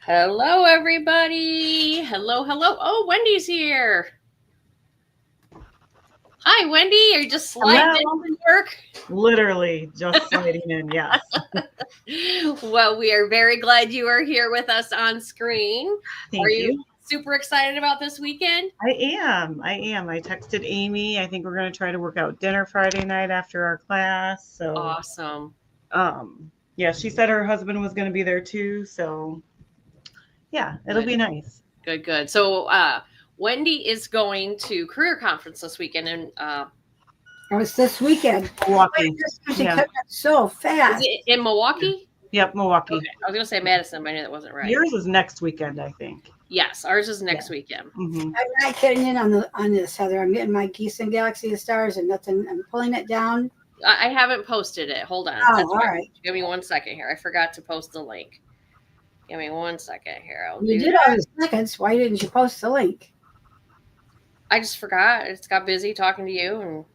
Hello, everybody. Hello, hello. Oh, Wendy's here. Hi, Wendy. Are you just sliding Hello. into work? Literally just sliding in, yes. Well, we are very glad you are here with us on screen. Are Thank you you. super excited about this weekend? I texted Amy. I think we're going to try to work out dinner Friday night after our class. So, Awesome. yeah, she said her husband was going to be there too. So, yeah, it'll Good, be nice. good, good. So, Wendy is going to career conference this weekend, and Oh, it's this weekend. Milwaukee. She Yeah. cut that so is fast. it in Milwaukee? Yep, Milwaukee. Okay, I was going to say Madison, but I knew that wasn't right. Yours is next weekend, I think. Yes, ours is next weekend. Hmm. I'm not getting in on this, Heather. I'm getting my geese and galaxy of stars and nothing. I'm pulling it down. I haven't posted it. Hold on. Oh, That's all right. Give me 1 second here. I forgot to post the link. Give me 1 second here. I'll You do did that. all the seconds. Why didn't you post the link? I just forgot. I just got busy talking to you and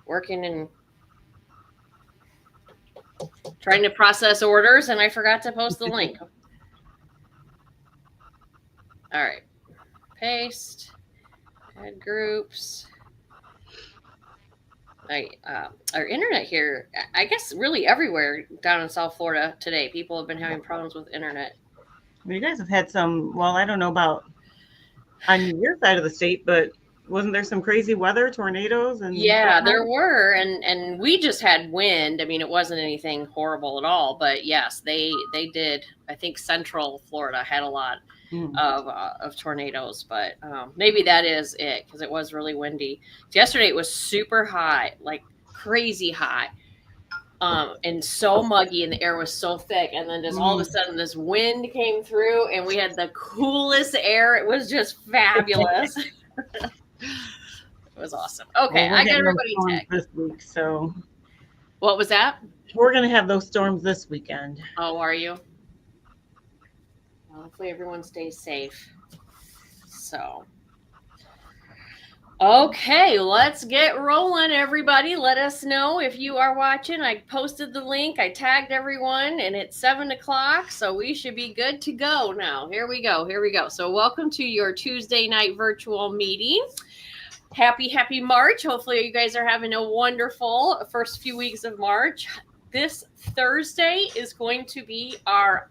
working and trying to process orders, and I forgot to post the link. All right. Paste. Add groups. Our internet here, I guess really everywhere down in South Florida today, people have been having problems with internet. Well, you guys have had some, well, I don't know about on your side of the state, but wasn't there some crazy weather, tornadoes and Yeah, whatnot? there were, and we just had wind. I mean, it wasn't anything horrible at all, but yes, they did. I think Central Florida had a lot of tornadoes, but maybe that is it because it was really windy. Yesterday it was super high, like crazy high, and so muggy, and the air was so thick, and then just all of a sudden this wind came through, and we had the coolest air. It was just fabulous. It was awesome. Okay, Well, we're I got getting those everybody storms tagged. this week, so What was that? we're gonna have those storms this weekend. Oh, are you? Well, hopefully everyone stays safe. So, okay, let's get rolling, everybody. Let us know if you are watching. I posted the link, I tagged everyone, and it's 7 o'clock, so we should be good to go now. Here we go. Here we go. So, welcome to your Tuesday night virtual meeting. Happy March. Hopefully, you guys are having a wonderful first few weeks of March. This Thursday is going to be our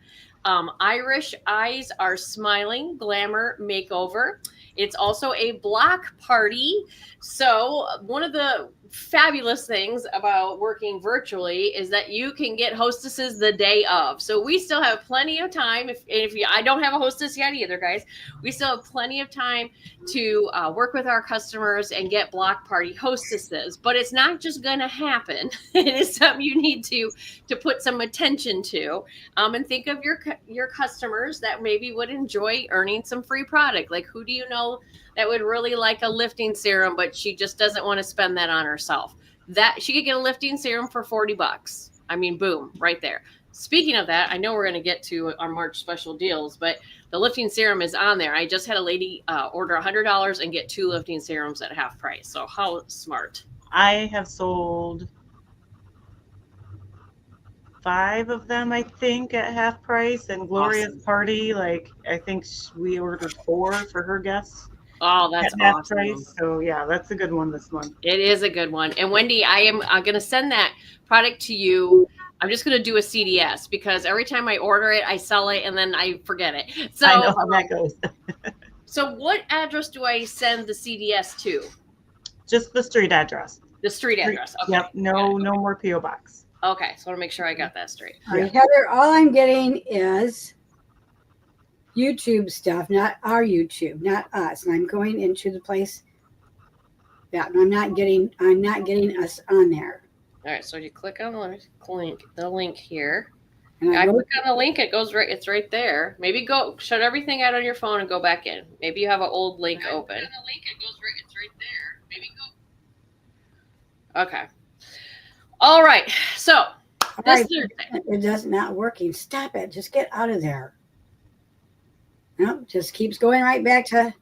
Irish Eyes Are Smiling Glamour Makeover. It's also a block party. So, one of the fabulous things about working virtually is that you can get hostesses the day of. So, we still have plenty of time. If you, I don't have a hostess yet either, guys. We still have plenty of time to work with our customers and get block party hostesses. But it's not just going to happen. It is something you need to put some attention to, and think of your customers that maybe would enjoy earning some free product. Like, who do you know that would really like a lifting serum, but she just doesn't want to spend that on herself? That she could get a lifting serum for $40. I mean, boom, right there. Speaking of that, I know we're going to get to our March special deals, but the lifting serum is on there. I just had a lady order $100 and get 2 lifting serums at half price. So how smart. I have sold 5 of them, I think, at half price. And Gloria's Awesome. party, like I think we ordered 4 for her guests Oh, that's at half awesome. price. So yeah, that's a good one this month. It is a good one. And Wendy, I'm going to send that product to you. I'm just going to do a CDS because every time I order it, I sell it and then I forget it. So I know how that goes. So what address do I send the CDS to? Just the street address. The street address. Okay. Yep. No more PO box. Okay. So I want to make sure I got that straight. All right, Heather, all I'm getting is YouTube stuff, not our YouTube, not us. And I'm going into the place that I'm not getting us on there. All right. So you click on the link here. And I click on the link, it goes right. It's right there. Maybe go shut everything out on your phone and go back in. Maybe you have an old link open. On the link, it goes right. It's right there. Maybe go. Okay. All right. So this Thursday. It does not working. Stop it. Just get out of there. Nope. Just keeps going right back to.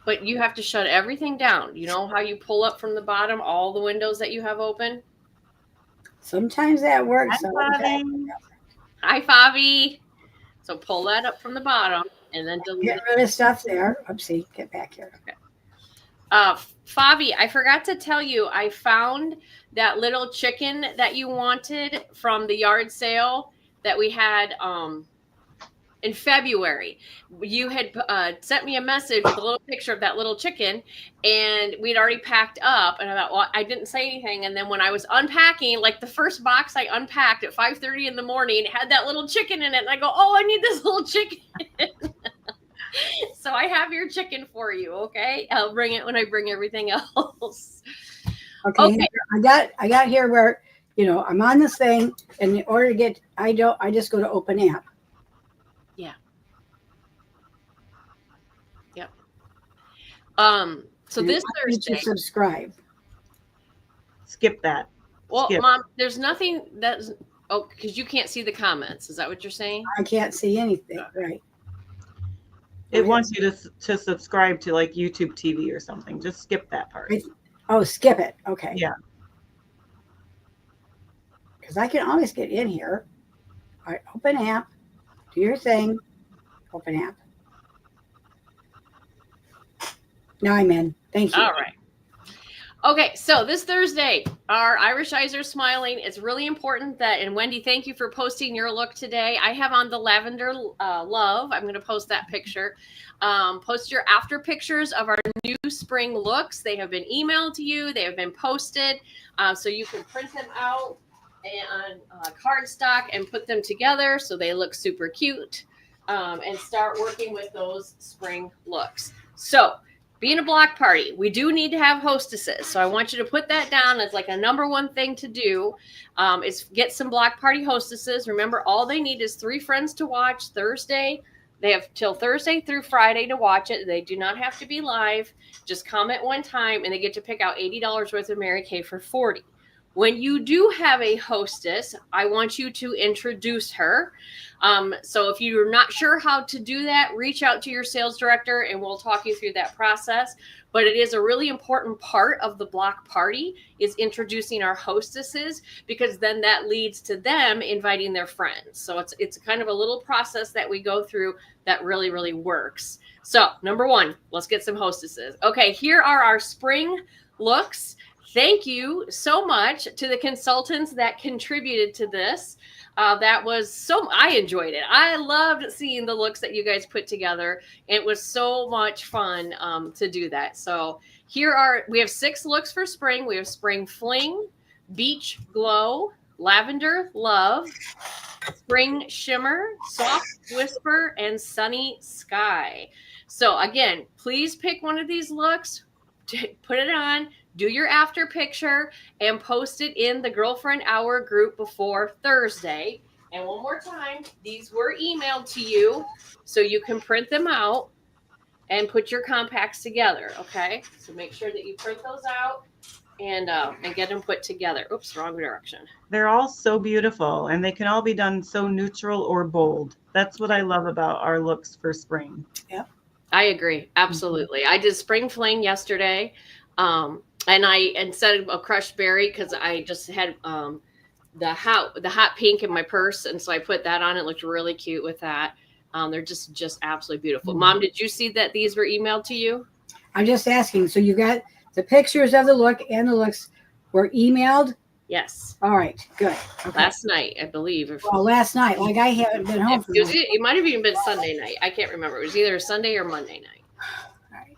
But you have to shut everything down. You know how you pull up from the bottom all the windows that you have open? Sometimes that works. Hi, Fabi. So pull that up from the bottom and then delete Get it. rid of stuff there. Oopsie, get back here. Fabi, I forgot to tell you, I found that little chicken that you wanted from the yard sale that we had in February. You had sent me a message with a little picture of that little chicken, and we'd already packed up. And I thought, well, I didn't say anything. And then when I was unpacking, like the first box I unpacked at 5:30 in the morning, it had that little chicken in it. And I go, oh, I need this little chicken. So I have your chicken for you. Okay, I'll bring it when I bring everything else. Okay. I got here where, I'm on this thing, and in order to get, I just go to open app. Yeah. Yep. So And this I need to Thursday. subscribe. Skip that. Well, Skip. Mom, there's nothing that's because you can't see the comments. Is that what you're saying? I can't see anything. Right. It wants you to subscribe to like YouTube TV or something. Just skip that part. Oh, skip it. Okay. Yeah. Because I can always get in here. All right, open app. Do your thing. Open app. Now I'm in. Thank you. All right. Okay, so this Thursday, our Irish Eyes Are Smiling. It's really important that, and Wendy, thank you for posting your look today. I have on the Lavender Love. I'm going to post that picture. Post your after pictures of our new spring looks. They have been emailed to you. They have been posted. So you can print them out on cardstock and put them together so they look super cute, and start working with those spring looks. So being a block party, we do need to have hostesses. So I want you to put that down as like a number one thing to do, is get some block party hostesses. Remember, all they need is 3 friends to watch Thursday. They have till Thursday through Friday to watch it. They do not have to be live. Just comment one time and they get to pick out $80 worth of Mary Kay for $40. When you do have a hostess, I want you to introduce her. So if you're not sure how to do that, reach out to your sales director and we'll talk you through that process. But it is a really important part of the block party is introducing our hostesses, because then that leads to them inviting their friends. So it's kind of a little process that we go through that really, really works. So number 1, let's get some hostesses. Okay, here are our spring looks. Thank you so much to the consultants that contributed to this. I enjoyed it. I loved seeing the looks that you guys put together. It was so much fun to do that. So we have 6 looks for spring. We have Spring Fling, Beach Glow, Lavender Love, Spring Shimmer, Soft Whisper, and Sunny Sky. So again, please pick one of these looks, put it on, do your after picture, and post it in the Girlfriend Hour group before Thursday. And one more time, these were emailed to you, so you can print them out and put your compacts together, okay? So make sure that you print those out and get them put together. Oops, wrong direction. They're all so beautiful, and they can all be done so neutral or bold. That's what I love about our looks for spring. Yep. I agree. Absolutely. I did Spring Fling yesterday. And instead of a crushed berry, because I just had the hot pink in my purse, and so I put that on. It looked really cute with that. They're just absolutely beautiful. Mm-hmm. Mom, did you see that these were emailed to you? I'm just asking. So you got the pictures of the look and the looks were emailed? Yes. All right, good. Okay. Last night, I believe. Well, last night, like I haven't been home for It might have even been Sunday night. I can't remember. It was either Sunday or Monday night. All right.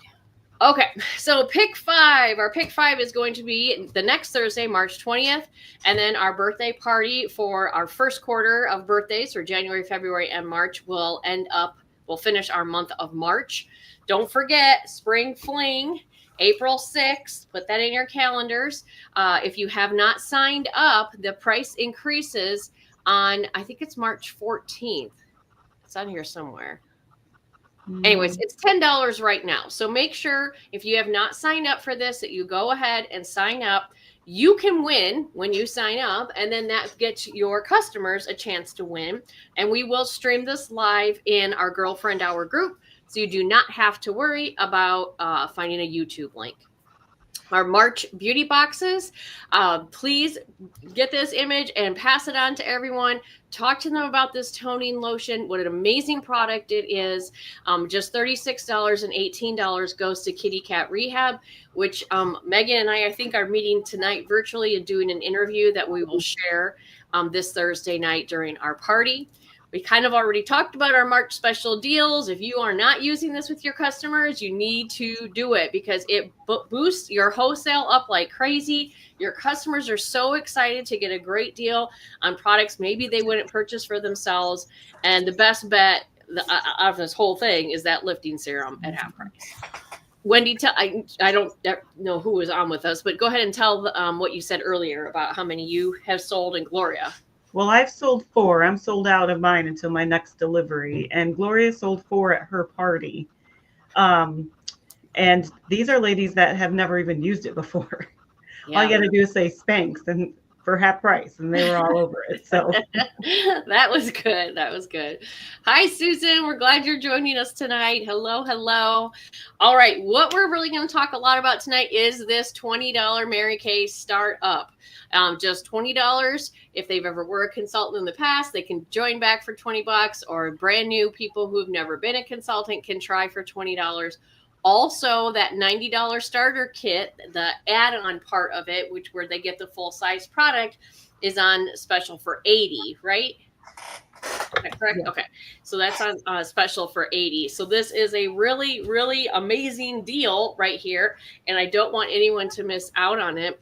Okay, so pick 5. Our pick 5 is going to be the next Thursday, March 20th, and then our birthday party for our first quarter of birthdays for January, February, and March will finish our month of March. Don't forget Spring Fling, April 6th. Put that in your calendars. If you have not signed up, the price increases on, I think it's March 14th. It's on here somewhere. Anyways, it's $10 right now. So make sure if you have not signed up for this that you go ahead and sign up. You can win when you sign up, and then that gets your customers a chance to win. And we will stream this live in our Girlfriend Hour group, so you do not have to worry about finding a YouTube link. our March beauty boxes. Please get this image and pass it on to everyone. Talk to them about this toning lotion, what an amazing product it is. Just $36 and $18 goes to Kitty Cat Rehab, which Megan and I think, are meeting tonight virtually and doing an interview that we will share this Thursday night during our party. We kind of already talked about our March special deals. If you are not using this with your customers, you need to do it because it boosts your wholesale up like crazy. Your customers are so excited to get a great deal on products maybe they wouldn't purchase for themselves. And the best bet out of this whole thing is that lifting serum at half price. Wendy, I don't know who was on with us, but go ahead and tell what you said earlier about how many you have sold in Gloria. Well, I've sold 4. I'm sold out of mine until my next delivery. And Gloria sold 4 at her party. And these are ladies that have never even used it before. Yeah. All you got to do is say Spanx and for half price, and they were all over it. So that was good. That was good. Hi, Susan. We're glad you're joining us tonight. Hello, hello. All right. What we're really going to talk a lot about tonight is this $20 Mary Kay startup. Just $20. If they've ever were a consultant in the past, they can join back for $20, or brand new people who've never been a consultant can try for $20. Also, that $90 starter kit, the add-on part of it, which where they get the full-size product, is on special for $80, right? Is that correct? Yeah. Okay. So that's on special for $80. So this is a really, really amazing deal right here, and I don't want anyone to miss out on it.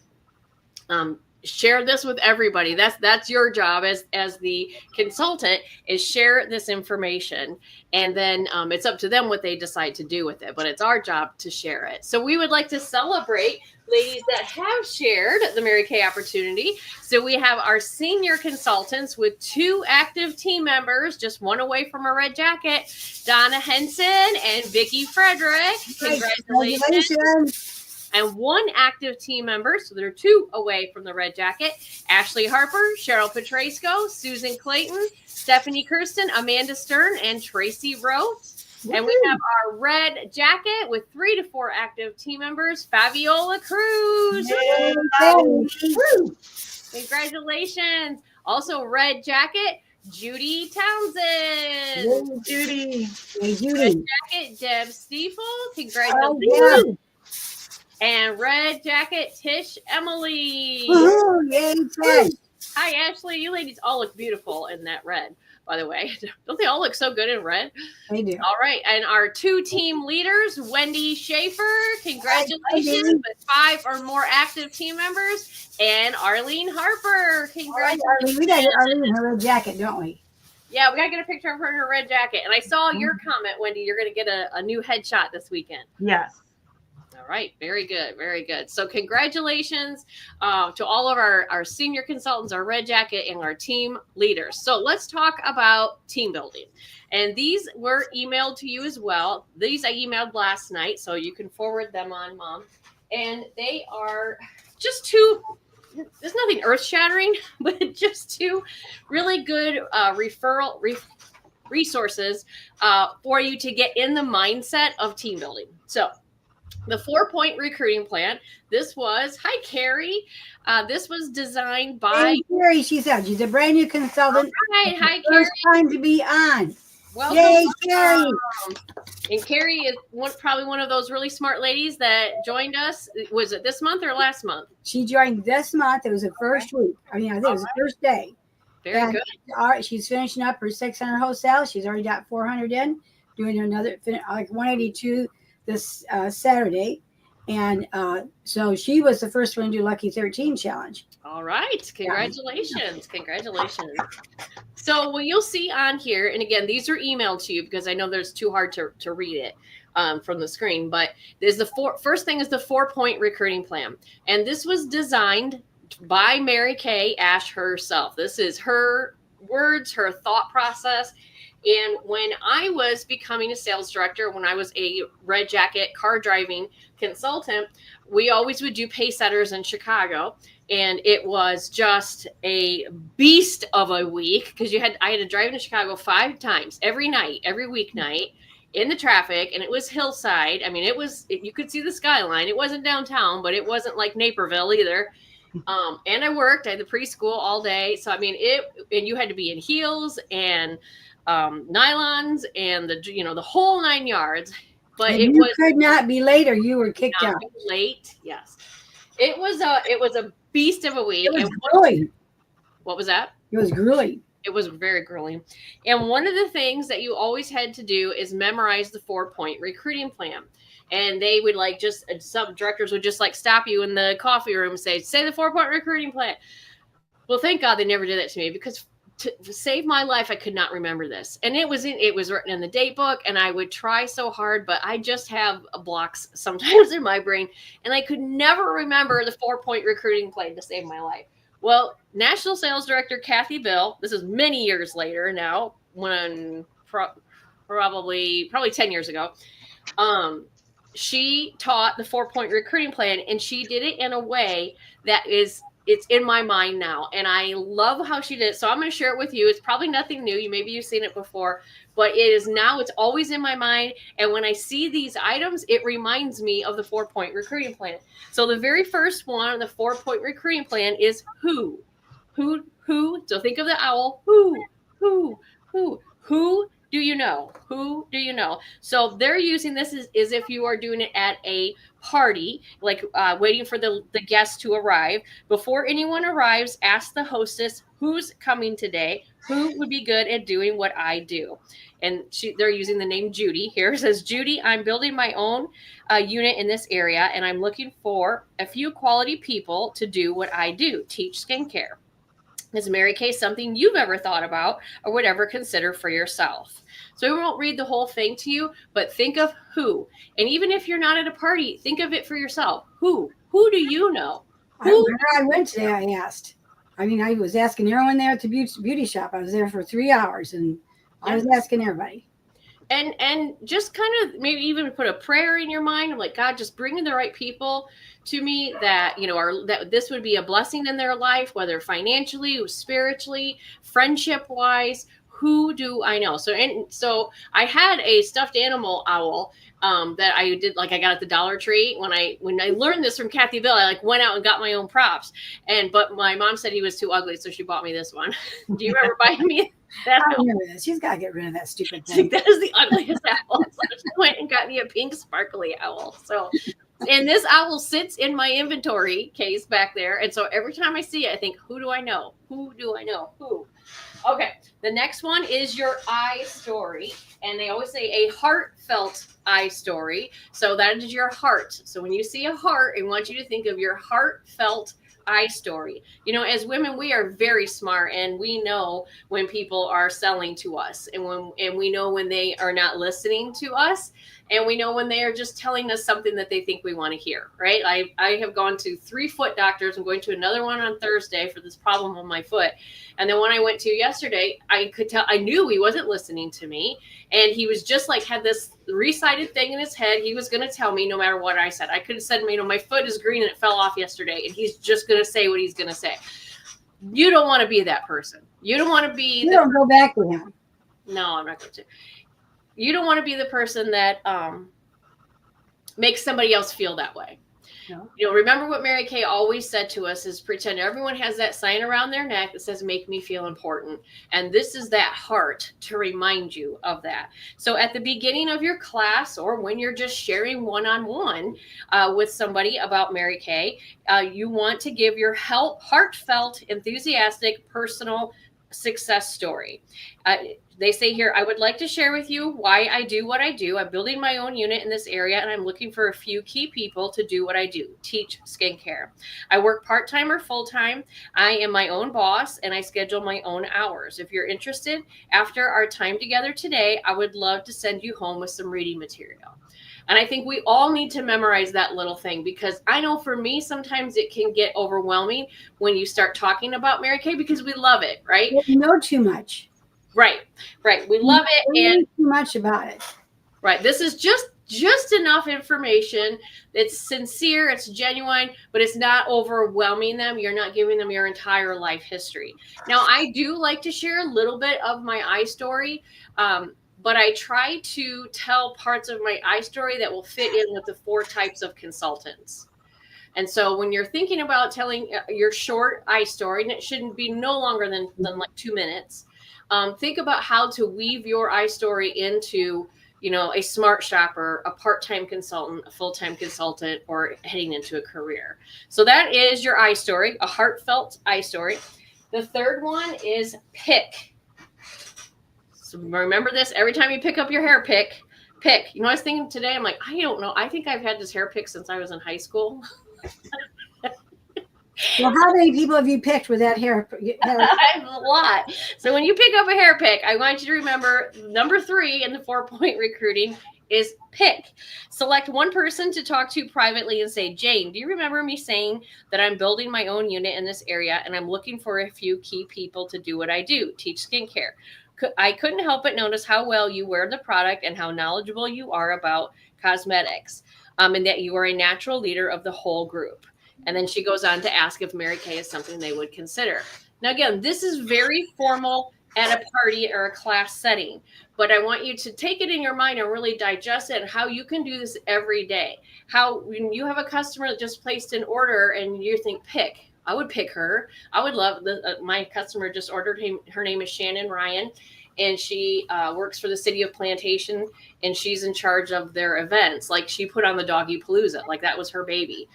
Share this with everybody. That's your job as the consultant, is share this information, and then it's up to them what they decide to do with it, but it's our job to share it. So we would like to celebrate ladies that have shared the Mary Kay opportunity. So we have our senior consultants with 2 active team members, just one away from a red jacket, Donna Henson and Vicki Frederick. Congratulations. And 1 active team member, so there are 2 away from the red jacket, Ashley Harper, Cheryl Petrasco, Susan Clayton, Stephanie Kirsten, Amanda Stern, and Tracy Roth. And we have our red jacket with 3 to 4 active team members, Fabiola Cruz. Congratulations. Also red jacket, Judy Townsend. Judy. Red jacket, Deb Stiefel. Congratulations. And red jacket, Tish Emily. Oh, yay, Tish. Hi, Ashley. You ladies all look beautiful in that red, by the way. Don't they all look so good in red? They do. All right. And our 2 team leaders, Wendy Schaefer. Congratulations. With 5 or more active team members. And Arlene Harper. Congratulations. Arlene, we got Arlene in her red jacket, don't we? Yeah, we got to get a picture of her in her red jacket. And I saw your comment, Wendy. You're going to get a new headshot this weekend. Yes. All right. Very good. Very good. So congratulations to all of our senior consultants, our red jacket, and our team leaders. So let's talk about team building. And these were emailed to you as well. These I emailed last night, so you can forward them on, Mom. And they are just 2, there's nothing earth-shattering, but just 2 really good resources for you to get in the mindset of team building. So the 4-point recruiting plan. This was, hi, Carrie. This was designed by Carrie. She's a brand new consultant. All right. Hi, Carrie. First time to be on. Welcome. Yay, Carrie. And Carrie is probably one of those really smart ladies that joined us. Was it this month or last month? She joined this month. It was the first week. I think it was the first day. Very good. All right, she's finishing up her 600 wholesale. She's already got 400 in, doing another like 182 this Saturday. And so she was the first one to do Lucky 13 Challenge. All right. Congratulations. Yeah. Congratulations. So what you'll see on here, and again, these are emailed to you because I know there's too hard to read it from the screen, but there's first thing is the 4-point recruiting plan. And this was designed by Mary Kay Ash herself. This is her words, her thought process. And when I was becoming a sales director, when I was a red jacket car driving consultant, we always would do pace setters in Chicago. And it was just a beast of a week because I had to drive into Chicago 5 times every night, every weeknight. in the traffic, and it was hillside. I mean, you could see the skyline. It wasn't downtown, but it wasn't like Naperville either. And I worked at the preschool all day. So, I mean, and you had to be in heels and nylons and the whole 9 yards. But And it you was could not be late or you were kicked not out. late. Yes. It was a beast of a week. It was And grueling. what was that? It was grueling. It was very grueling. And one of the things that you always had to do is memorize the 4-point recruiting plan. And they would some directors would just stop you in the coffee room and say the 4-point recruiting plan. Well, thank God they never did that to me, because to save my life, I could not remember this. And it was written in the date book, and I would try so hard, but I just have blocks sometimes in my brain, and I could never remember the 4-point recruiting plan to save my life. Well, National Sales Director Kathy Bill, this is many years later now, when probably 10 years ago, she taught the 4-point recruiting plan, and she did it in a way that it's in my mind now. And I love how she did it. So I'm going to share it with you. It's probably nothing new. Maybe you've seen it before, but it's always in my mind. And when I see these items, it reminds me of the 4-point recruiting plan. So the very first one on the 4-point recruiting plan is who. So think of the owl. Who do you know? Who do you know? So they're using this as if you are doing it at a party, waiting for the guests to arrive. Before anyone arrives, ask the hostess, who's coming today? Who would be good at doing what I do? And they're using the name Judy here. It says, Judy, I'm building my own unit in this area, and I'm looking for a few quality people to do what I do, teach skincare. Is Mary Kay something you've ever thought about or would ever consider for yourself? So we won't read the whole thing to you, but think of who. And even if you're not at a party, think of it for yourself. Who do you know? When I went today, I asked. I mean, I was asking everyone there at the beauty shop. I was there for 3 hours, and I was asking everybody. And just kind of maybe even put a prayer in your mind of God, just bringing the right people to me that, that this would be a blessing in their life, whether financially, spiritually, friendship wise. Who do I know? So I had a stuffed animal owl that I did, I got at the Dollar Tree. When I learned this from Kathy Bill, I went out and got my own props. But my mom said he was too ugly, so she bought me this one. Do you remember buying me that? I remember this. She's got to get rid of that stupid thing. That is the ugliest owl. So I went and got me a pink sparkly owl. So, and this owl sits in my inventory case back there. And so every time I see it, I think, who do I know? Who do I know? Who? Okay, the next one is your I story. And they always say a heartfelt I story. So that is your heart. So when you see a heart, I want you to think of your heartfelt I story. As women, we are very smart, and we know when people are selling to us, and we know when they are not listening to us, and we know when they are just telling us something that they think we want to hear, right? I have gone to 3 foot doctors. I'm going to another one on Thursday for this problem on my foot. And then when I went to yesterday, I could tell, I knew he wasn't listening to me. And he was just had this recited thing in his head. He was going to tell me no matter what I said. I could have said, my foot is green and it fell off yesterday. And he's just going to say what he's going to say. You don't want to be that person. You don't want to be. You don't go back to him. No, I'm not going to. You don't want to be the person that makes somebody else feel that way. No. Remember what Mary Kay always said to us is pretend everyone has that sign around their neck that says, make me feel important. And this is that heart to remind you of that. So at the beginning of your class, or when you're just sharing one-on-one with somebody about Mary Kay, you want to give your heartfelt, enthusiastic, personal success story. They say here, I would like to share with you why I do what I do. I'm building my own unit in this area, and I'm looking for a few key people to do what I do, teach skincare. I work part-time or full-time. I am my own boss, and I schedule my own hours. If you're interested, after our time together today, I would love to send you home with some reading material. And I think we all need to memorize that little thing, because I know for me, sometimes it can get overwhelming when you start talking about Mary Kay, because we love it, right? You know too much. Right. We love it. And too much about it. Right. This is just enough information. It's sincere, it's genuine, but it's not overwhelming them. You're not giving them your entire life history. Now, I do like to share a little bit of my I story. but I try to tell parts of my iStory that will fit in with the 4 types of consultants. And so when you're thinking about telling your short iStory, and it shouldn't be no longer than like 2 minutes, think about how to weave your iStory into, you know, a smart shopper, a part-time consultant, a full-time consultant, or heading into a career. So that is your iStory, a heartfelt iStory. The third one is pick. So remember this, every time you pick up your hair pick. You know, I was thinking today, I'm like, I don't know. I think I've had this hair pick since I was in high school. Well, how many people have you picked with that hair? I have a lot. So when you pick up a hair pick, I want you to remember number 3 in the 4-point recruiting is pick. Select one person to talk to privately and say, Jane, do you remember me saying that I'm building my own unit in this area and I'm looking for a few key people to do what I do, teach skincare. I couldn't help but notice how well you wear the product and how knowledgeable you are about cosmetics, and that you are a natural leader of the whole group. And then she goes on to ask if Mary Kay is something they would consider. Now, again, this is very formal at a party or a class setting, but I want you to take it in your mind and really digest it and how you can do this every day. How when you have a customer that just placed an order and you think, pick, I would pick her. I would love my customer just ordered him. Her name is Shannon Ryan, and she works for the city of Plantation, and she's in charge of their events. Like she put on the Doggy Palooza, like that was her baby.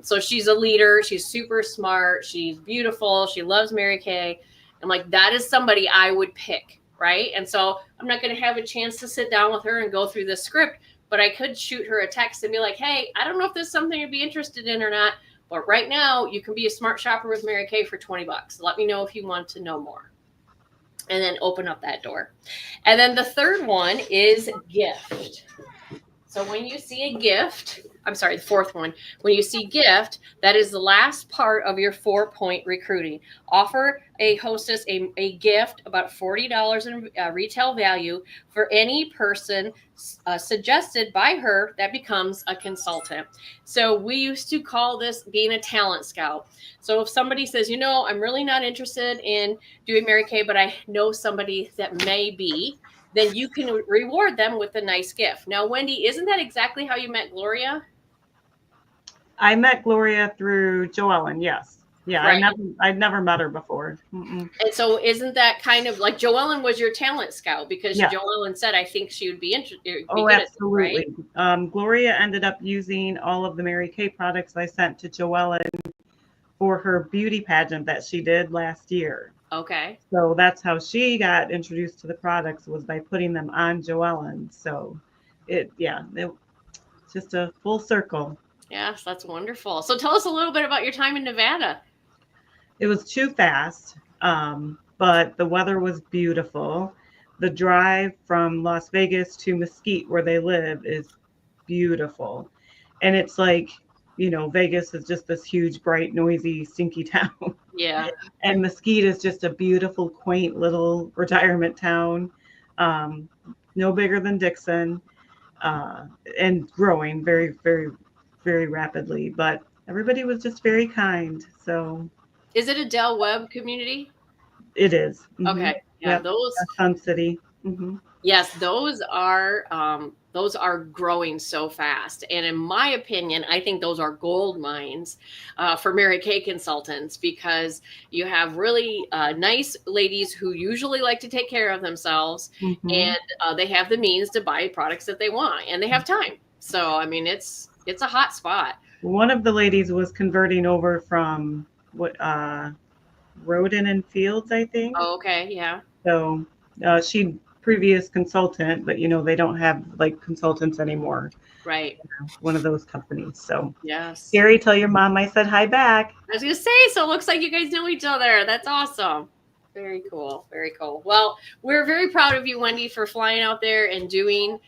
So she's a leader. She's super smart. She's beautiful. She loves Mary Kay. I'm like, that is somebody I would pick, right? And so I'm not going to have a chance to sit down with her and go through the script, but I could shoot her a text and be like, hey, I don't know if this is something you'd be interested in or not, but right now you can be a smart shopper with Mary Kay for $20. Let me know if you want to know more. And then open up that door. And then the third one is gift. So when you see a gift, I'm sorry, the fourth one, when you see gift, that is the last part of your 4-point recruiting. Offer a hostess a gift about $40 in retail value for any person suggested by her that becomes a consultant. So we used to call this being a talent scout. So if somebody says, you know, I'm really not interested in doing Mary Kay, but I know somebody that may be, then you can reward them with a nice gift. Now, Wendy, isn't that exactly how you met Gloria? I met Gloria through Joellen, yes. Yeah, Right. I'd never met her before. Mm-mm. And so isn't that kind of like Joellen was your talent scout because Yeah. Joellen said, I think she would be interested. Oh, absolutely. Right? Gloria ended up using all of the Mary Kay products I sent to Joellen for her beauty pageant that she did last year. Okay. So that's how she got introduced to the products, was by putting them on Joellen. So it's just a full circle. Yes, that's wonderful. So tell us a little bit about your time in Nevada. It was too fast, but the weather was beautiful. The drive from Las Vegas to Mesquite, where they live, is beautiful. And it's like, you know, Vegas is just this huge, bright, noisy, stinky town. Yeah. And Mesquite is just a beautiful, quaint little retirement town, no bigger than Dixon, and growing very, very, very rapidly. But everybody was just very kind. So, is it a Del Webb community? It is. Mm-hmm. Okay. Yeah. Yep. Those Sun City. Mm-hmm. Yes, those are growing so fast. And in my opinion, I think those are gold mines for Mary Kay consultants, because you have really nice ladies who usually like to take care of themselves, mm-hmm. and they have the means to buy products that they want, and they have time. So, I mean, it's a hot spot. One of the ladies was converting over from Roden and Fields, I think. Oh, okay. Yeah. So she previous consultant, but you know, they don't have like consultants anymore. Right. One of those companies. So yes. Gary, tell your mom I said hi back. I was gonna say, so it looks like you guys know each other. That's awesome. Very cool. Very cool. Well, we're very proud of you, Wendy, for flying out there and doing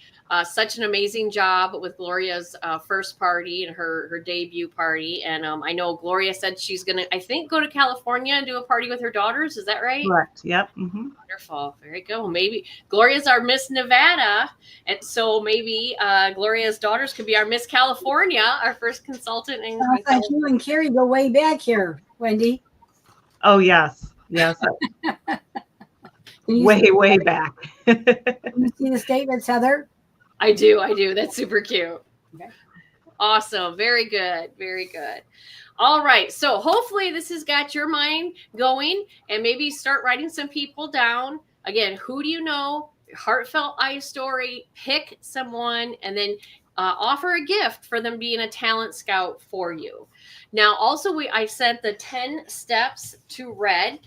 such an amazing job with Gloria's first party and her debut party. And I know Gloria said she's going to, I think, go to California and do a party with her daughters. Is that right? Correct. Yep. Mm-hmm. Wonderful. Very good. Maybe Gloria's our Miss Nevada. And so maybe Gloria's daughters could be our Miss California, our first consultant. Sounds like you and Carrie go way back here, Wendy. Oh, yes. Yes. Can you, way back. can you see the statements, Heather? I do. That's super cute. Okay. Awesome. Very good. Very good. All right. So hopefully this has got your mind going, and maybe start writing some people down. Again, who do you know? Heartfelt I story. Pick someone, and then offer a gift for them being a talent scout for you. Now, also, I sent the 10 steps to red.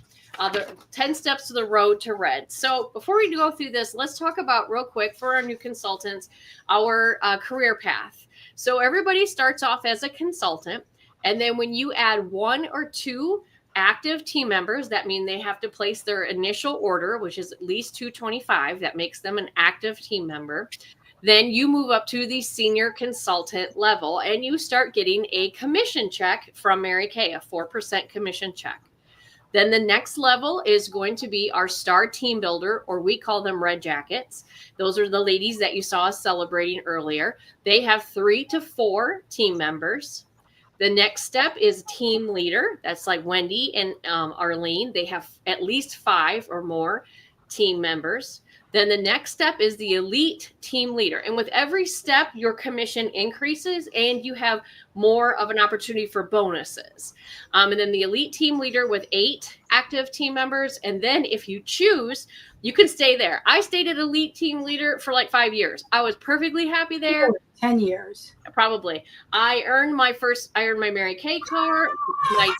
The 10 steps to the road to red. So before we go through this, let's talk about real quick for our new consultants, our career path. So everybody starts off as a consultant. And then when you add 1 or 2 active team members, that means they have to place their initial order, which is at least 225. That makes them an active team member. Then you move up to the senior consultant level and you start getting a commission check from Mary Kay, a 4% commission check. Then the next level is going to be our star team builder, or we call them red jackets. Those are the ladies that you saw us celebrating earlier. They have 3 to 4 team members. The next step is team leader. That's like Wendy and Arlene. They have at least 5 or more team members. Then the next step is the elite team leader. And with every step, your commission increases and you have more of an opportunity for bonuses. And then the elite team leader with 8 active team members. And then if you choose, you can stay there. I stayed at elite team leader for like 5 years. I was perfectly happy there. 10 years. Probably. I earned my Mary Kay card. My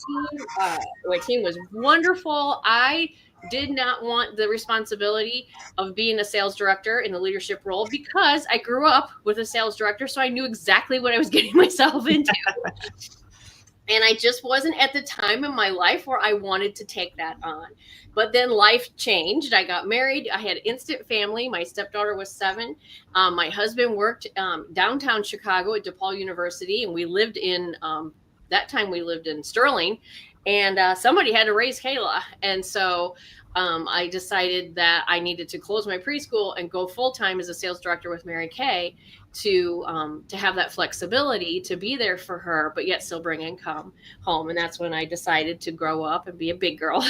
team was wonderful. I did not want the responsibility of being a sales director in a leadership role because I grew up with a sales director, so I knew exactly what I was getting myself into. And I just wasn't at the time in my life where I wanted to take that on. But then life changed. I got married. I had instant family. My stepdaughter was 7. My husband worked downtown Chicago at DePaul University, and we lived in that time we lived in Sterling. And somebody had to raise Kayla. And so I decided that I needed to close my preschool and go full-time as a sales director with Mary Kay to have that flexibility to be there for her, but yet still bring income home. And that's when I decided to grow up and be a big girl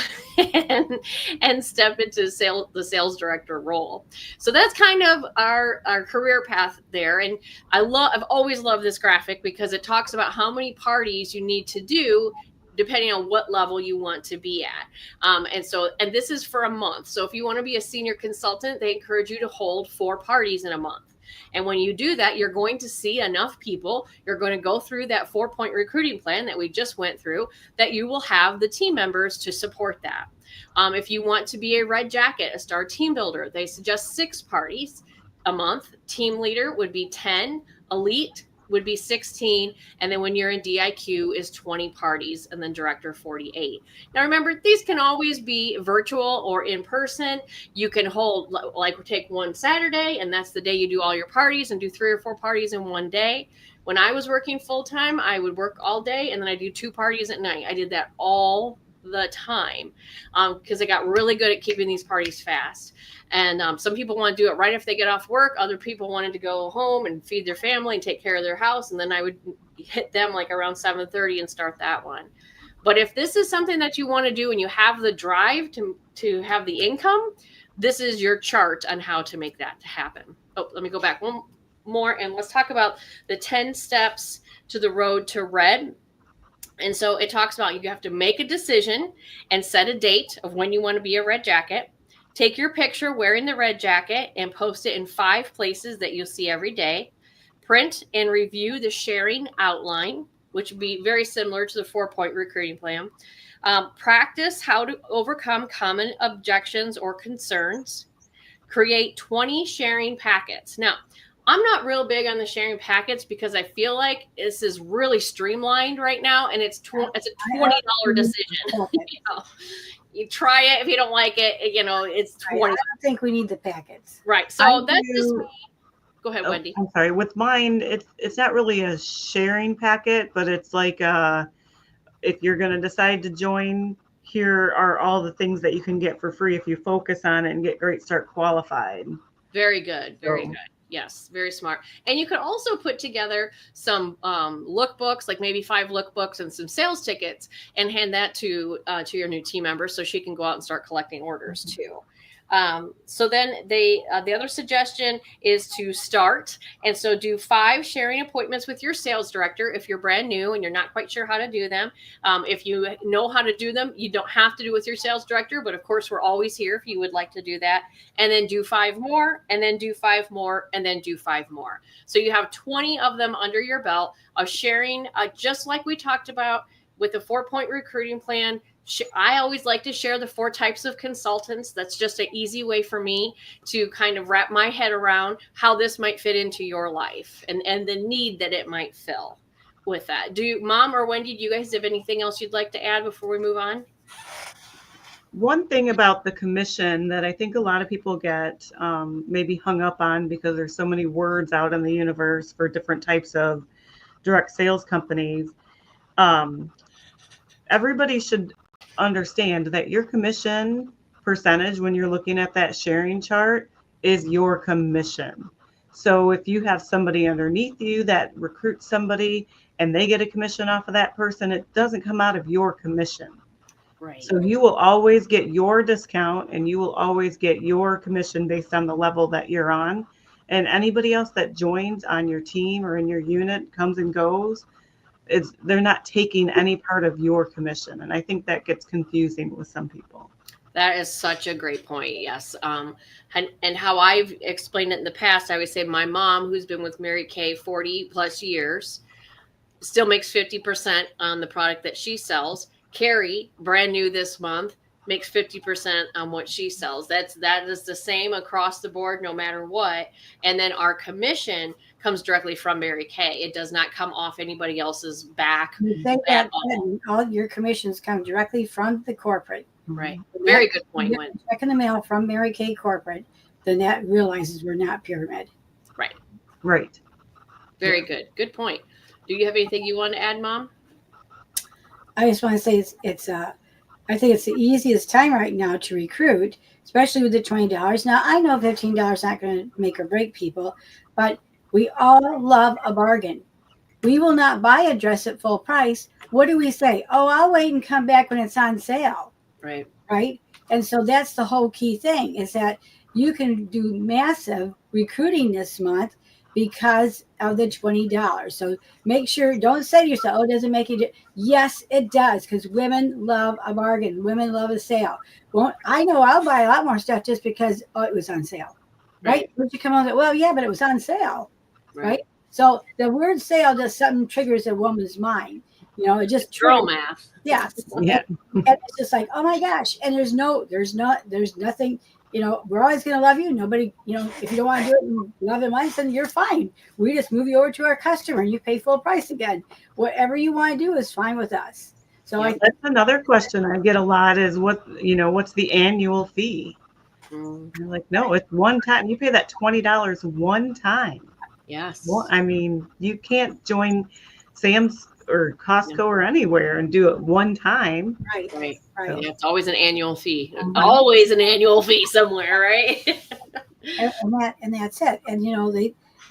and step into the sales director role. So that's kind of our career path there. And I've always loved this graphic because it talks about how many parties you need to do depending on what level you want to be at. And this is for a month. So if you want to be a senior consultant, they encourage you to hold 4 parties in a month. And when you do that, you're going to see enough people, you're going to go through that 4-point recruiting plan that we just went through, that you will have the team members to support that. If you want to be a red jacket, a star team builder, they suggest 6 parties a month. Team leader would be 10, elite would be 16, and then when you're in DIQ is 20 parties, and then director 48. Now remember, these can always be virtual or in person. You can hold, like take one Saturday, and that's the day you do all your parties, and do 3 or 4 parties in one day. When I was working full-time, I would work all day, and then I do 2 parties at night. I did that all the time because I got really good at keeping these parties fast. And some people want to do it right after they get off work. Other people wanted to go home and feed their family and take care of their house. And then I would hit them like around 7:30 and start that one. But if this is something that you want to do and you have the drive to have the income, this is your chart on how to make that happen. Oh, let me go back one more and let's talk about the 10 steps to the road to red. And so it talks about you have to make a decision and set a date of when you want to be a red jacket. Take your picture wearing the red jacket and post it in 5 places that you'll see every day. Print and review the sharing outline, which would be very similar to the 4-point recruiting plan. Practice how to overcome common objections or concerns. Create 20 sharing packets. Now, I'm not real big on the sharing packets because I feel like this is really streamlined right now, and it's a $20 decision. You try it. If you don't like it, it's $20. I don't think we need the packets. Right. So that's just me. Go ahead, Wendy. I'm sorry. With mine, it's not really a sharing packet, but it's like if you're going to decide to join, here are all the things that you can get for free if you focus on it and get Great Start qualified. Very good. Very good. Yes, very smart. And you could also put together some lookbooks, like maybe 5 lookbooks and some sales tickets, and hand that to your new team member so she can go out and start collecting orders too. So then the other suggestion is to start. And so do 5 sharing appointments with your sales director if you're brand new and you're not quite sure how to do them. If you know how to do them, you don't have to do with your sales director, but of course we're always here if you would like to do that. And then do 5 more, and then do 5 more, and then do 5 more. So you have 20 of them under your belt of sharing, just like we talked about with the 4-point recruiting plan. I always like to share the 4 types of consultants. That's just an easy way for me to kind of wrap my head around how this might fit into your life and the need that it might fill with that. Mom or Wendy, do you guys have anything else you'd like to add before we move on? One thing about the commission that I think a lot of people get maybe hung up on because there's so many words out in the universe for different types of direct sales companies. Everybody should understand that your commission percentage when you're looking at that sharing chart is your commission. So if you have somebody underneath you that recruits somebody and they get a commission off of that person, it doesn't come out of your commission. Right. So you will always get your discount and you will always get your commission based on the level that you're on. And anybody else that joins on your team or in your unit comes and goes, they're not taking any part of your commission. And I think that gets confusing with some people. That is such a great point. Yes. And how I've explained it in the past, I would say my mom, who's been with Mary Kay 40 plus years, still makes 50% on the product that she sells. Carrie, brand new this month, makes 50% on what she sells. That is the same across the board, no matter what. And then our commission comes directly from Mary Kay. It does not come off anybody else's back. You think that all your commissions come directly from the corporate. Right. Very good point. Check in the mail from Mary Kay corporate, then that realizes we're not pyramid. Right. Right. Very good. Good point. Do you have anything you want to add, Mom? I just want to say I think it's the easiest time right now to recruit, especially with the $20. Now, I know $15 is not going to make or break people, but we all love a bargain. We will not buy a dress at full price. What do we say? Oh, I'll wait and come back when it's on sale. Right. Right. And so that's the whole key thing is that you can do massive recruiting this month because of the $20. So make sure, don't say to yourself, oh, it doesn't make it. Yes, it does, because women love a bargain. Women love a sale. Well, I know I'll buy a lot more stuff just because, oh, it was on sale. Right? Would you come on and say, well, yeah, but it was on sale. Right? So the word sale does something triggers a woman's mind. You know, it just girl math. Yeah. Yeah. And it's just like, oh my gosh. And there's nothing, you know, we're always going to love you. Nobody, you know, if you don't want to do it and love it once, then you're fine. We just move you over to our customer and you pay full price again. Whatever you want to do is fine with us. So that's another question I get a lot is what's the annual fee? You're like, no, it's one time. You pay that $20 one time. Yes. Well, I mean, you can't join Sam's or Costco or anywhere and do it one time. Right. So, yeah, it's always an annual fee. Always an annual fee somewhere, right? and that's it. And you know,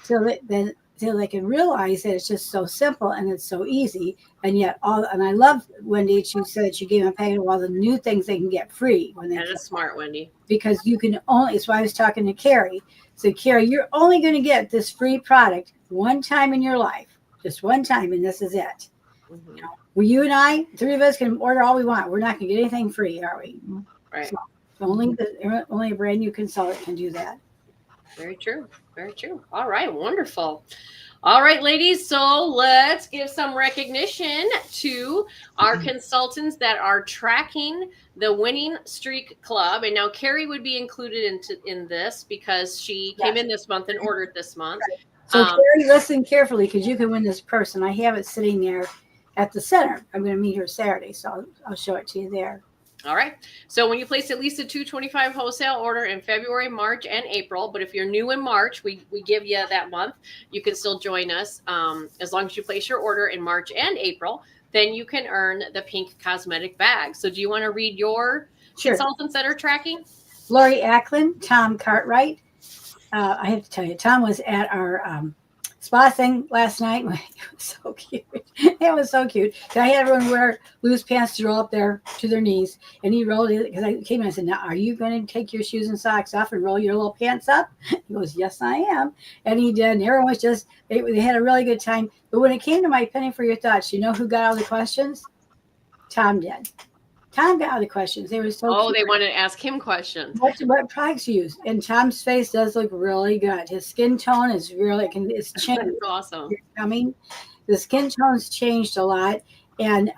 till they can realize that it's just so simple and it's so easy. And yet and I love Wendy, she said that you gave them a packet of all the new things they can get free when they that is smart, Wendy. Because you can only, that's why I was talking to Carrie. So Carrie, you're only going to get this free product one time in your life. Just one time, and this is it. Mm-hmm. You know, well, you and I, 3 of us can order all we want. We're not going to get anything free, are we? Right. So only a brand new consultant can do that. Very true. Very true. All right. Wonderful. All right, ladies. So let's give some recognition to our consultants that are tracking the Winning Streak Club. And now Carrie would be included in this because she came in this month and ordered this month. Right. So Carrie, listen carefully because you can win this purse. And I have it sitting there at the center. I'm going to meet her Saturday, so I'll show it to you there. All right. So when you place at least a $225 wholesale order in February, March, and April, but if you're new in March, we give you that month. You can still join us as long as you place your order in March and April. Then you can earn the pink cosmetic bag. So do you want to read your consultants that are tracking? Lori Acklin, Tom Cartwright. I have to tell you, Tom was at our spa thing last night. It was so cute. It was so cute. I had everyone wear loose pants to roll up there to their knees. And he rolled it because I came in and I said, now, are you going to take your shoes and socks off and roll your little pants up? He goes, yes, I am. And he did. And everyone was just, they had a really good time. But when it came to my penny for your thoughts, you know who got all the questions? Tom did. Tom got all the questions. They were so Oh, cute. they wanted to ask him questions. What products you use? And Tom's face does look really good. His skin tone is really, it's changed. That's awesome. Coming. The skin tone's changed a lot. And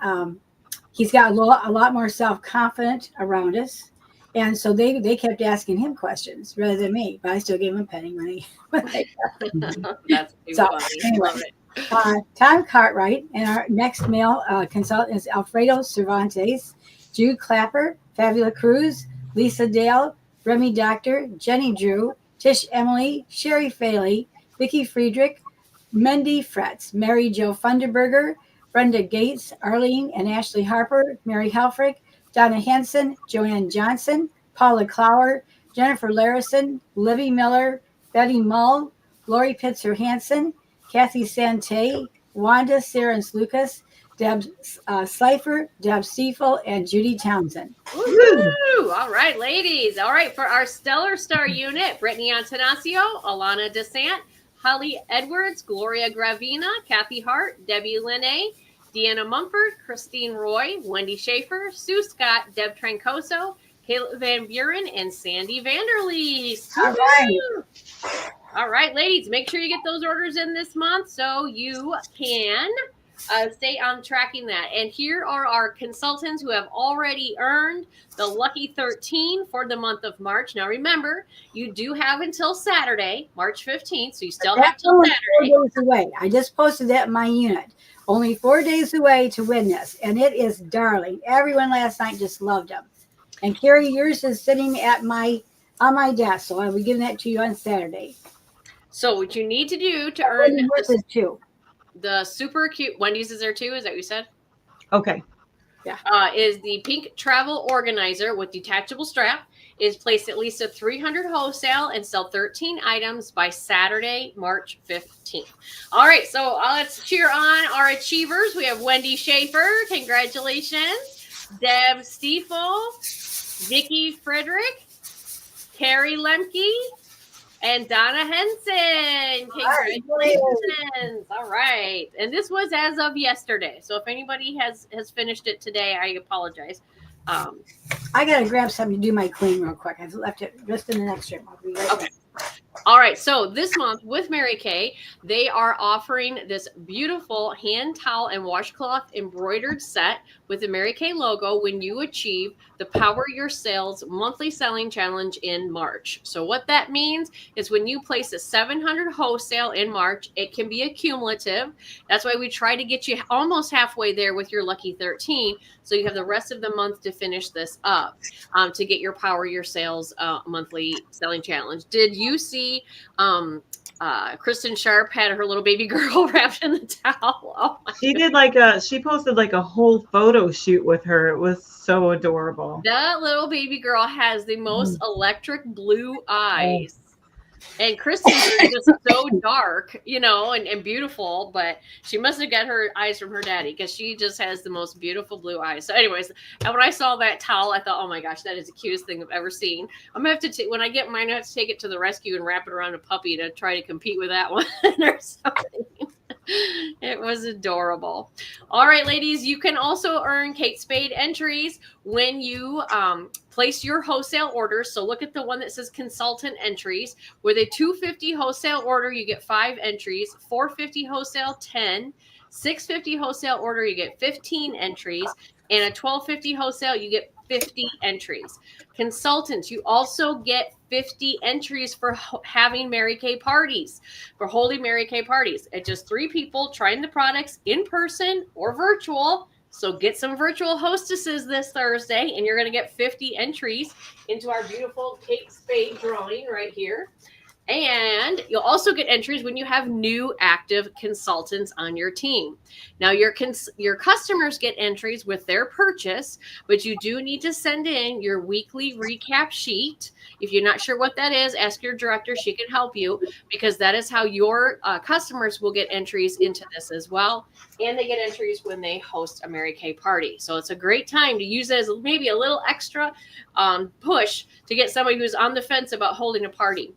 he's got a lot more self-confident around us. And so they kept asking him questions rather than me. But I still gave him penny money. That's too So, funny. anyway. Love it. Tom Cartwright, and our next male consultant is Alfredo Cervantes, Jude Clapper, Fabula Cruz, Lisa Dale, Remy Doctor, Jenny Drew, Tish Emily, Sherry Faley, Vicki Friedrich, Mendy Fretz, Mary Jo Funderburger, Brenda Gates, Arlene and Ashley Harper, Mary Helfrich, Donna Henson, Joanne Johnson, Paula Clower, Jennifer Larison, Livy Miller, Betty Mull, Lori Pitzer Hansen, Kathy Sante, Wanda Serens Lucas, Deb Slifer, Deb Stiefel, and Judy Townsend. Woo! All right, ladies. All right, for our Stellar Star unit, Brittany Antanasio, Alana DeSant, Holly Edwards, Gloria Gravina, Kathy Hart, Debbie Linne, Deanna Mumford, Christine Roy, Wendy Schaefer, Sue Scott, Deb Trancoso, Kayla Van Buren, and Sandy Vanderleest. All right. All right, ladies, make sure you get those orders in this month so you can stay on tracking that. And here are our consultants who have already earned the Lucky 13 for the month of March. Now, remember, you do have until Saturday, March 15th, so you still have till only Saturday. 4 days away. I just posted that in my unit. Only 4 days away to win this, and it is darling. Everyone last night just loved them. And Carrie, yours is sitting on my desk, so I'll be giving that to you on Saturday. So what you need to do to earn Yours is too. the super cute, Wendy's is there too, is that what you said? Okay. Is the pink travel organizer with detachable strap. Is placed at least at 300 wholesale and sell 13 items by Saturday, March 15th. All right, so let's cheer on our achievers. We have Wendy Schaefer. Congratulations. Deb Stiefel, Vicki Frederick, Carrie Lemke, and Donna Henson. Congratulations. All right. And this was as of yesterday. So if anybody has finished it today, I apologize. I got to grab something to do my clean real quick. I've left it just in the next room. I'll be right back. Okay. All right. So this month with Mary Kay, they are offering this beautiful hand towel and washcloth embroidered set with the Mary Kay logo when you achieve the Power Your Sales monthly selling challenge in March. So what that means is when you place a 700 wholesale in March, it can be a cumulative. That's why we try to get you almost halfway there with your Lucky 13. So you have the rest of the month to finish this up to get your Power Your Sales monthly selling challenge. Did you see Kristen Sharp had her little baby girl wrapped in the towel? Oh my She did she posted like a whole photo shoot with her. It was so adorable. That little baby girl has the most electric blue eyes. And Kristen's are just so dark, and beautiful, but she must have got her eyes from her daddy because she just has the most beautiful blue eyes. So anyways, when I saw that towel, I thought, oh my gosh, that is the cutest thing I've ever seen. I'm going to have to, when I get mine, I have to take it to the rescue and wrap it around a puppy to try to compete with that one or something. It was adorable. All right, ladies, you can also earn Kate Spade entries when you place your wholesale orders. So look at the one that says consultant entries. With a $250 wholesale order, you get 5 entries. $450 wholesale, 10. $650 wholesale order, you get 15 entries. And a $12.50 wholesale, you get 50 entries. Consultants, you also get 50 entries for having Mary Kay parties, for holding Mary Kay parties. It's just 3 people trying the products in person or virtual. So get some virtual hostesses this Thursday, and you're going to get 50 entries into our beautiful Kate Spade drawing right here. And you'll also get entries when you have new active consultants on your team. Now, your customers get entries with their purchase, but you do need to send in your weekly recap sheet. If you're not sure what that is, ask your director. She can help you, because that is how your customers will get entries into this as well. And they get entries when they host a Mary Kay party. So it's a great time to use it as maybe a little extra push to get somebody who's on the fence about holding a party.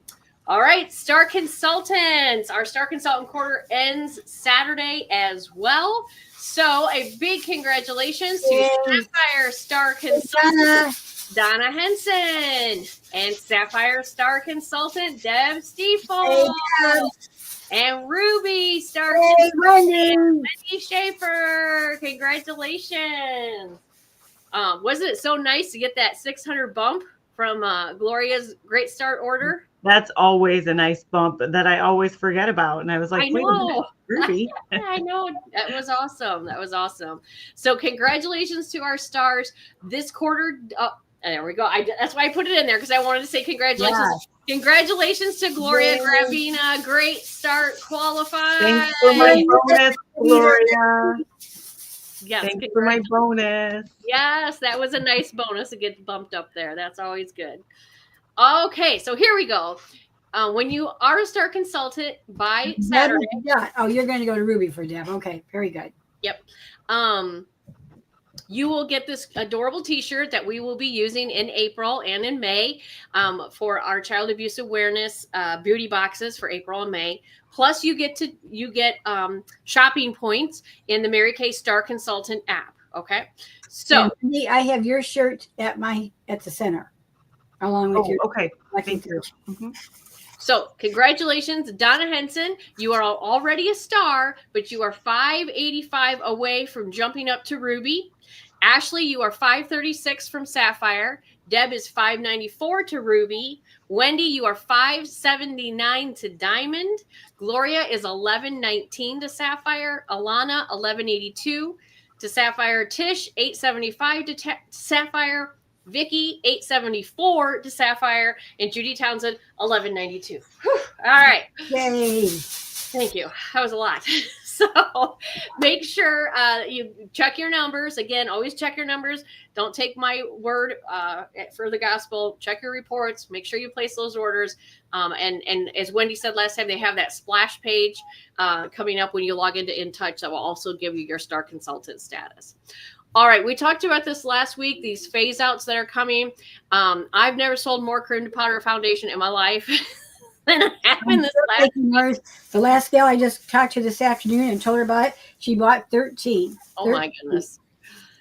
All right, Star Consultants. Our Star Consultant quarter ends Saturday as well. So a big congratulations to Sapphire Star Consultant Donna Henson and Sapphire Star Consultant Deb Stiefel. And Ruby Star Consultant Wendy Schaefer. Congratulations. Wasn't it so nice to get that 600 bump from Gloria's Great Start order? That's always a nice bump that I always forget about. And I was like, I know. Ruby. Yeah, I know. That was awesome. That was awesome. So congratulations to our stars this quarter. There we go. That's why I put it in there, because I wanted to say congratulations. Yeah. Congratulations to Gloria Gravina. Great start qualified. Thanks for my bonus, Gloria. Yes, thanks for my bonus. Yes, that was a nice bonus to get bumped up there. That's always good. Okay, so here we go. When you are a Star Consultant by Saturday. Yeah. Oh, you're going to go to Ruby for Deb. Okay, very good. Yep. You will get this adorable t-shirt that we will be using in April and in May for our child abuse awareness beauty boxes for April and May. Plus, you get shopping points in the Mary Kay Star Consultant app. Okay, so I have your shirt at the center, along with your. Okay, thank you. Mm-hmm. So congratulations, Donna Henson. You are already a star, but you are 585 away from jumping up to Ruby. Ashley, you are 536 from Sapphire. Deb is 594 to Ruby. Wendy, you are 579 to Diamond. Gloria is 1119 to Sapphire. Alana, 1182 to Sapphire. Tish, 875 to Sapphire. Vicky, 874 to Sapphire. And Judy Townsend, 1192. Whew. All right. Yay. Thank you. That was a lot. So make sure you check your numbers. Again, always check your numbers. Don't take my word for the gospel. Check your reports. Make sure you place those orders. And as Wendy said last time, they have that splash page coming up when you log into InTouch that will also give you your Star Consultant status. All right, we talked about this last week, these phase outs that are coming. I've never sold more cream to powder foundation in my life. The last gal I just talked to this afternoon and told her about it, she bought 13. Oh my goodness.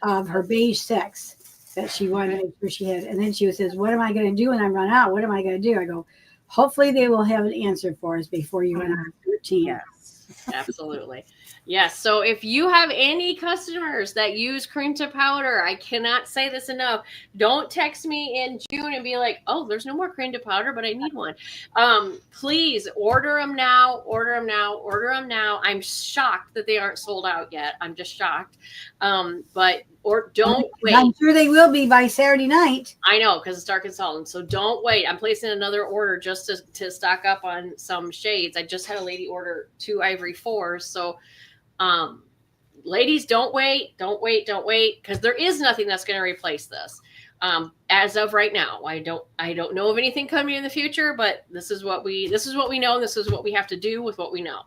Of her beige sex that she wanted to make sure she had. And then she says, what am I going to do when I run out? What am I going to do? I go, hopefully they will have an answer for us before you run out of 13. Yes, absolutely. Yes. So if you have any customers that use cream to powder, I cannot say this enough. Don't text me in June and be like, oh, there's no more cream to powder, but I need one. Please order them now. Order them now. Order them now. I'm shocked that they aren't sold out yet. I'm just shocked. Or don't wait. I'm sure they will be by Saturday night. I know, because it's Star Consultant. So don't wait. I'm placing another order just to stock up on some shades. I just had a lady order 2 Ivory 4s. So ladies, don't wait, because there is nothing that's going to replace this. As of right now, I don't know of anything coming in the future, but this is what we know. This is what we have to do with what we know.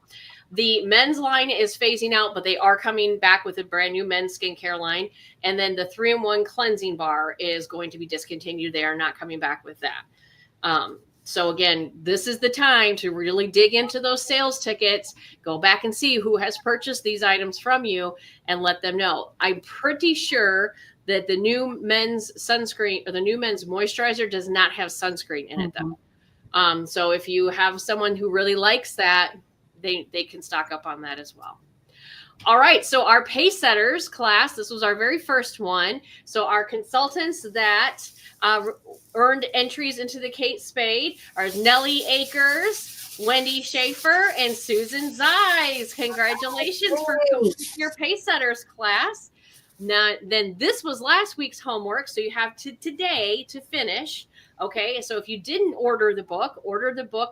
The men's line is phasing out, but they are coming back with a brand new men's skincare line. And then the 3-in-1 cleansing bar is going to be discontinued. They are not coming back with that. So again, this is the time to really dig into those sales tickets, go back and see who has purchased these items from you and let them know. I'm pretty sure that the new men's sunscreen or the new men's moisturizer does not have sunscreen in it though. So if you have someone who really likes that, they can stock up on that as well. All right, so our pace setters class, this was our very first one. So our consultants that earned entries into the Kate Spade are Nellie Akers, Wendy Schaefer, and Susan Zeiss. Congratulations for completing your pace setters class. Now, then this was last week's homework, so you have today to finish Okay, so if you didn't order the book,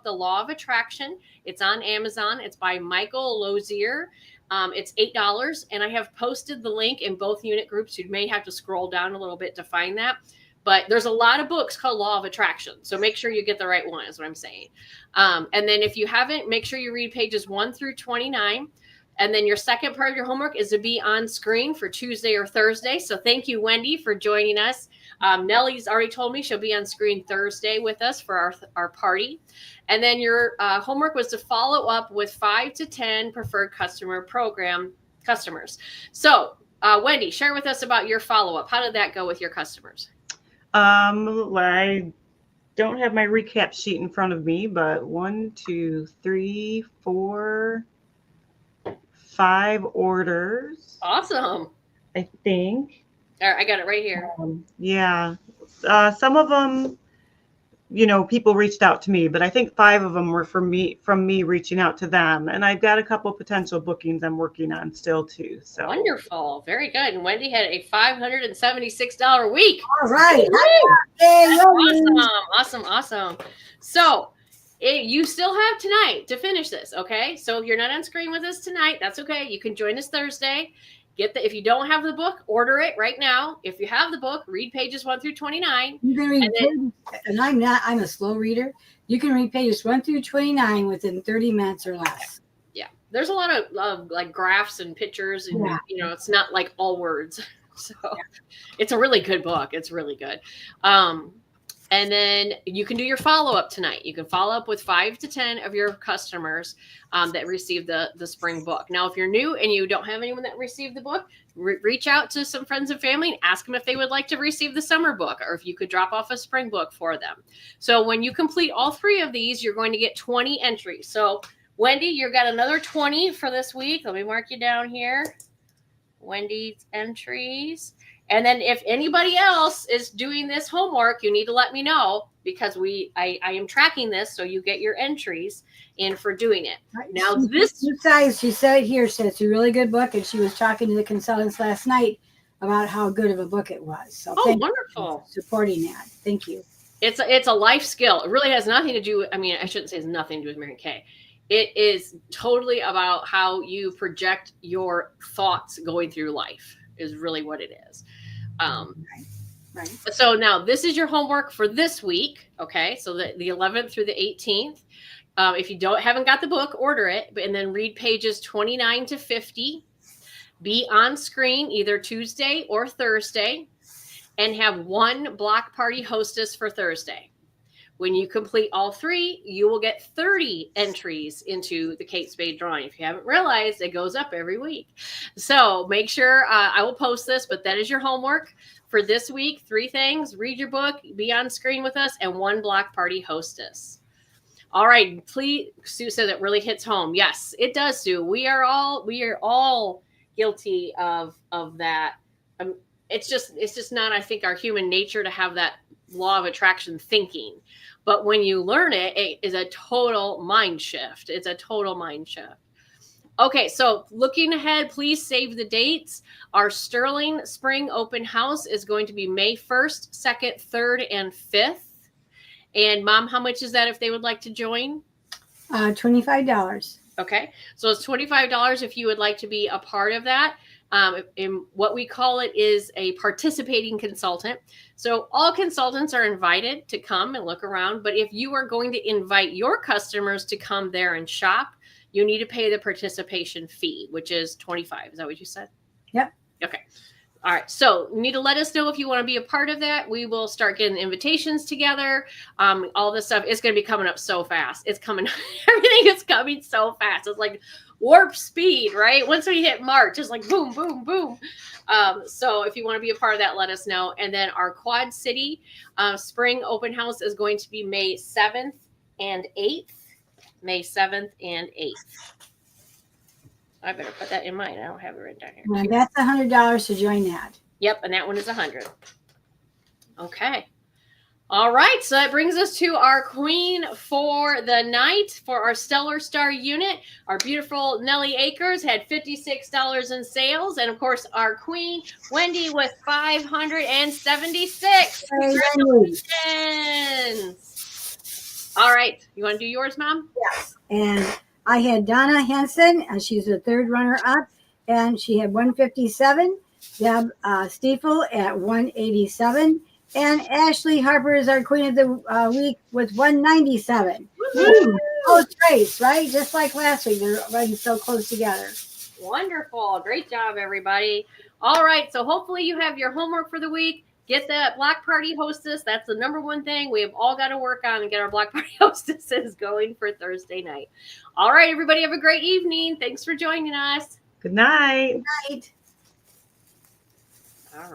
The Law of Attraction. It's on Amazon. It's by Michael Lozier. It's $8, and I have posted the link in both unit groups. You may have to scroll down a little bit to find that. But there's a lot of books called Law of Attraction. So make sure you get the right one, is what I'm saying. And then if you haven't, make sure you read pages 1 through 29. And then your second part of your homework is to be on screen for Tuesday or Thursday. So thank you, Wendy, for joining us. Nellie's already told me she'll be on screen Thursday with us for our party. And then your homework was to follow up with 5 to 10 preferred customer program customers. So Wendy, share with us about your follow-up. How did that go with your customers? I don't have my recap sheet in front of me, but 1, 2, 3, 4, 5 orders. Awesome. I think. All right, I got it right here. Yeah. Some of them, people reached out to me, but I think 5 of them were from me reaching out to them. And I've got a couple potential bookings I'm working on still too. So wonderful. Very good. And Wendy had a $576 week. All right. Hey, awesome. So you still have tonight to finish this. Okay. So if you're not on screen with us tonight, that's okay. You can join us Thursday. If you don't have the book, order it right now. If you have the book, read pages 1 through 29. You can read and I'm a slow reader. You can read pages 1 through 29 within 30 minutes or less. Yeah. There's a lot of like graphs and pictures and it's not like all words. So it's a really good book. It's really good. And then you can do your follow-up tonight. You can follow up with 5 to 10 of your customers that received the spring book. Now, if you're new and you don't have anyone that received the book, reach out to some friends and family and ask them if they would like to receive the summer book or if you could drop off a spring book for them. So when you complete all 3 of these, you're going to get 20 entries. So Wendy, you've got another 20 for this week. Let me mark you down here. Wendy's entries. And then if anybody else is doing this homework, you need to let me know because I am tracking this so you get your entries in for doing it. Right. Now she said it here, said it's a really good book, and she was talking to the consultants last night about how good of a book it was. So wonderful. For supporting that. Thank you. It's a life skill. It really has nothing to do with, I shouldn't say it's nothing to do with Mary Kay. It is totally about how you project your thoughts going through life is really what it is. Right. So now this is your homework for this week. Okay. So the 11th through the 18th. If you haven't got the book, order it, and then read pages 29 to 50. Be on screen either Tuesday or Thursday, and have 1 block party hostess for Thursday. When you complete all 3, you will get 30 entries into the Kate Spade drawing. If you haven't realized, it goes up every week. So make sure I will post this, but that is your homework for this week. 3 things: read your book, be on screen with us, and 1 block party hostess. All right, please. Sue said it really hits home. Yes, it does, Sue. We are all guilty of that. It's just not, I think, our human nature to have that law of attraction thinking. But when you learn it, it is a total mind shift. It's a total mind shift. Okay, so looking ahead, please save the dates. Our Sterling Spring Open House is going to be May 1st, 2nd, 3rd, and 5th. And Mom, how much is that if they would like to join? $25. Okay, so it's $25 if you would like to be a part of that. And what we call it is a participating consultant. So all consultants are invited to come and look around. But if you are going to invite your customers to come there and shop, you need to pay the participation fee, which is $25. Is that what you said? Yep. Okay. All right. So you need to let us know if you want to be a part of that. We will start getting invitations together. All this stuff is going to be coming up so fast. It's coming. Everything is coming so fast. It's like warp speed, right? Once we hit March, it's like boom, boom, boom. So if you want to be a part of that, let us know. And then our Quad City Spring Open House is going to be May 7th and 8th. May 7th and 8th. I better put that in mine. I don't have it written down here. Now that's $100 to join that. Yep, and that one is $100. Okay. All right, so that brings us to our queen for the night for our Stellar Star unit. Our beautiful Nellie Akers had $56 in sales, and of course, our queen Wendy with $576. Hey, Congratulations! All right, you want to do yours, Mom? Yes. And I had Donna Henson, and she's the third runner up, and she had 157. Deb Stiefel at 187. And Ashley Harper is our queen of the week with 197. Close race, right? Just like last week. They're running so close together. Wonderful. Great job, everybody. All right, so hopefully you have your homework for the week. Get that block party hostess. That's the number one thing we have all got to work on and get our block party hostesses going for Thursday night. All right, everybody, have a great evening. Thanks for joining us. Good night. Right. All right.